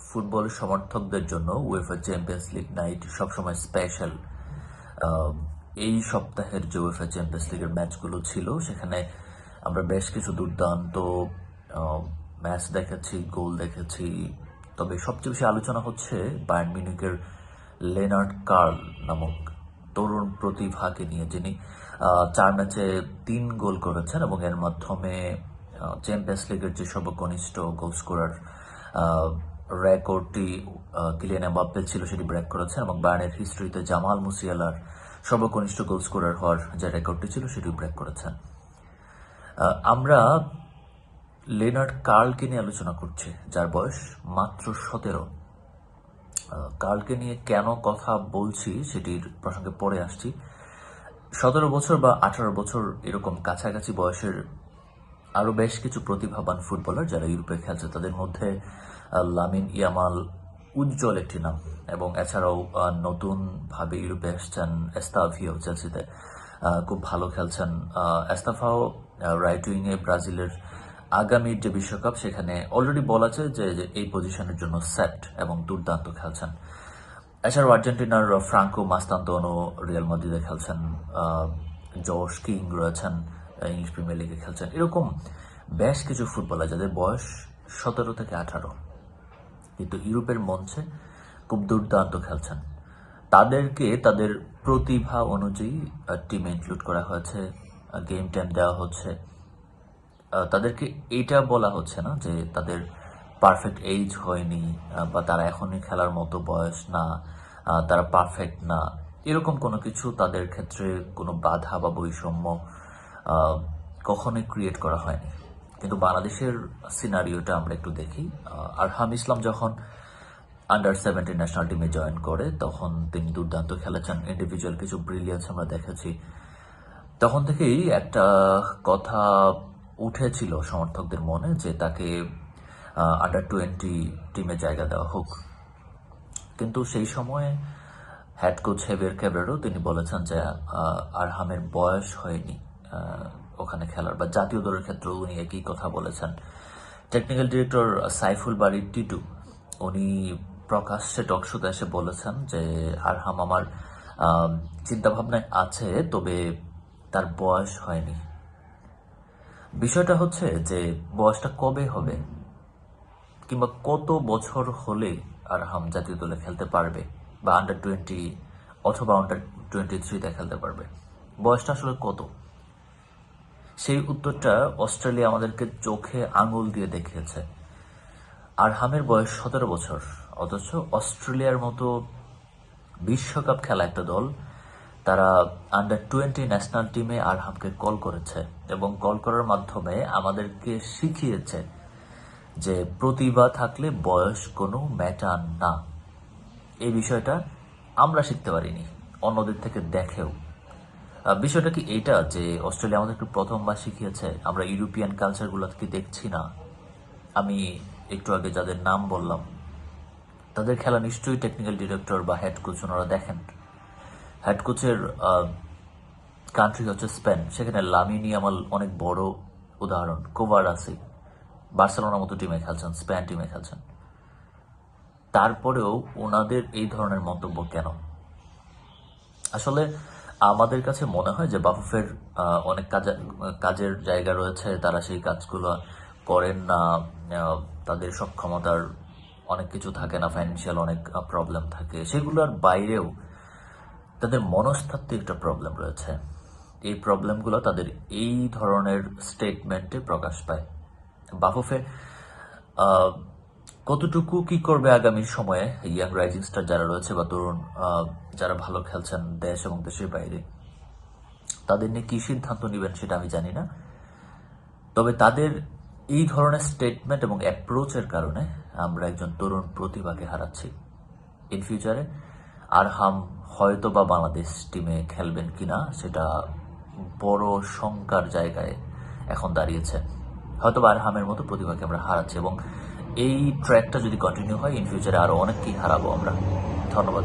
Football সমর্থকদের জন্য UEFA champions league night সবসময় স্পেশাল। এই সপ্তাহের যে উয়েফা চ্যাম্পিয়ন্স লিগের ম্যাচগুলো ছিল সেখানে আমরা বেশ কিছু দুর্দান্ত ম্যাচ দেখেছি, গোল দেখেছি। তবে সবচেয়ে বেশি আলোচনা হচ্ছে বায়ার্ন মিউনিখের লেনার্ড কার্ল নামক তরুণ প্রতিভাকে নিয়ে, যিনি 4 ম্যাচে 3 গোল করেছেন এবং এর মাধ্যমে চ্যাম্পিয়ন্স লিগের যে সর্বকনিষ্ঠ গোল স্কোরার রেকর্ডটি কিলিয়ান এমবাপ্পে ছিল সেটি ব্রেক করেছেন এবং বায়ার্নের হিস্ট্রিতে জামাল মুসিয়ালার সর্বকনিষ্ঠ গোল স্কোরার হওয়ার যে রেকর্ডটি ছিল সেটি ব্রেক করেছেন। আমরা লেনার্ড কার্লকে নিয়ে আলোচনা করছি, যার বয়স মাত্র 17। কার্লকে নিয়ে কেন কথা বলছি সেটির প্রসঙ্গে পরে আসছি। 17 বছর বা 18 বছর এরকম কাছাকাছি বয়সের আরও বেশ কিছু প্রতিভাবান ফুটবলার যারা ইউরোপে খেলছে, তাদের মধ্যে লামিন ইয়ামাল উজ্জ্বল একটি নাম, এবং এছাড়াও নতুনভাবে ইউরোপে এসছেন এস্তাভিও, চেলসিতে খুব ভালো খেলছেন। এস্তাফাও রাইট উইংয়ে ব্রাজিলের আগামীর যে বিশ্বকাপ সেখানে অলরেডি বলা আছে যে এই পজিশনের জন্য সেট এবং দুর্দান্ত খেলছেন। এছাড়াও আর্জেন্টিনার ফ্রাঙ্কো মাস্তান্তোনো রিয়াল মাদ্রিদে খেলছেন, জশ কিং রয়েছেন ইংলিশ প্রিমিয়ার লিগে খেলছেন। এরকম বেশ কিছু ফুটবলার যাদের বয়স 17 থেকে 18 কিন্তু ইউরোপের মঞ্চে খুব দুর্দান্ত খেলছেন। তাদেরকে তাদের প্রতিভা অনুযায়ী টিমে ইনক্লুড করা হয়েছে, গেম টাইম দেওয়া হচ্ছে। তাদেরকে এটা বলা হচ্ছে না যে তাদের পারফেক্ট এইজ হয়নি বা তারা এখনই খেলার মতো বয়স না, তারা পারফেক্ট না, এরকম কোনো কিছু তাদের ক্ষেত্রে কোনো বাধা বা বৈষম্য কখনোই ক্রিয়েট করা হয়নি। কিন্তু বাংলাদেশের সিনারিওটা আমরা একটু দেখি। আরহাম ইসলাম যখন আন্ডার 17 ন্যাশনাল টিমে জয়েন করে তখন তিনি দুর্দান্ত খেলেছেন, ইন্ডিভিজুয়াল কিছু ব্রিলিয়েন্স আমরা দেখেছি। তখন থেকেই একটা কথা উঠেছিল সমর্থকদের মনে যে তাকে আন্ডার 20 টিমে জায়গা দেওয়া হোক। কিন্তু সেই সময়ে হেড কোচ হেভিয়ার ক্যাব্রেরো তিনি বলেছেন যে আরহামের বয়স হয়নি ওখানে খেলার, বা জাতীয় দলের ক্ষেত্রেও উনি একই কথা বলেছেন। টেকনিক্যাল ডিরেক্টর সাইফুল বারী টিটু উনি প্রকাশ্যে টকশোতে এসে বলেছেন যে আরহাম আমার চিন্তাভাবনায় আছে, তবে তার বয়স হয়নি। বিষয়টা হচ্ছে যে বয়সটা কবে হবে কিংবা কত বছর হলে আরহাম জাতীয় দলে খেলতে পারবে বা আন্ডার 20 অথবা আন্ডার 23-তে খেলতে পারবে, বয়সটা আসলে কত? সেই উত্তরটা অস্ট্রেলিয়া আমাদেরকে চোখে আঙুল দিয়ে দেখিয়েছে। আরহামের বয়স 17 বছর, অথচ অস্ট্রেলিয়ার মতো বিশ্বকাপ খেলা একটা দল তারা আন্ডার 20 ন্যাশনাল টিমে আরহামকে কল করেছে এবং কল করার মাধ্যমে আমাদেরকে শিখিয়েছে যে প্রতিভা থাকলে বয়স কোনো ম্যাটার না। এই বিষয়টা আমরা শিখতে পারিনি, অন্যদের থেকে দেখেও। বিষয়টা কি এইটা যে অস্ট্রেলিয়া আমাদেরকে প্রথমবার শিখিয়েছে, আমরা ইউরোপিয়ান কালচারগুলোকে দেখছি না? আমি একটু আগে যাদের নাম বললাম তাদের খেলা নিশ্চয়ই টেকনিক্যাল ডিরেক্টর বা হেড কোচ ওনারা দেখেন। হেড কোচের কান্ট্রি হচ্ছে স্পেন, সেখানে লামিন ইয়ামাল অনেক বড় উদাহরণ। কোভারাসি বার্সেলোনার মতো টিমে খেলছেন, স্পেন টিমে খেলছেন, তারপরেও ওনাদের এই ধরনের মন্তব্য কেন? আসলে আমাদের কাছে মনে হয় যে বাফুফের অনেক কাজের জায়গা রয়েছে, তারা সেই কাজগুলো করেন না, তাদের সক্ষমতার অনেক কিছু থাকে না, ফাইন্যান্সিয়াল অনেক প্রবলেম থাকে, সেগুলোর বাইরেও তাদের মনস্তাত্ত্বিক একটা প্রবলেম রয়েছে। এই প্রবলেমগুলো তাদের এই ধরনের স্টেটমেন্টে প্রকাশ পায়। বাফুফে কতটুকু কি করবে আগামী সময়ে ইয়াং রাইজিং স্টার যারা রয়েছে বা তরুণ যারা ভালো খেলছেন দেশ এবং দেশের বাইরে, তাদের নিয়ে কি সিদ্ধান্ত নেবেন সেটা আমি জানি না। তবে তাদের এই ধরনের স্টেটমেন্ট এবং অ্যাপ্রোচের কারণে আমরা একজন তরুণ প্রতিভাকে হারাচ্ছি। ইন ফিউচারে আরহাম হয়তো বা বাংলাদেশ টিমে খেলবেন কিনা সেটা বড় শঙ্কার জায়গায় এখন দাঁড়িয়েছে। হয়তো বা আরহামের মতো প্রতিভাকে আমরা হারাচ্ছি এবং এই ট্র্যাকটা যদি কন্টিনিউ হয় ইন ফিউচারে আরো অনেককেই হারাবো আমরা। ধন্যবাদ।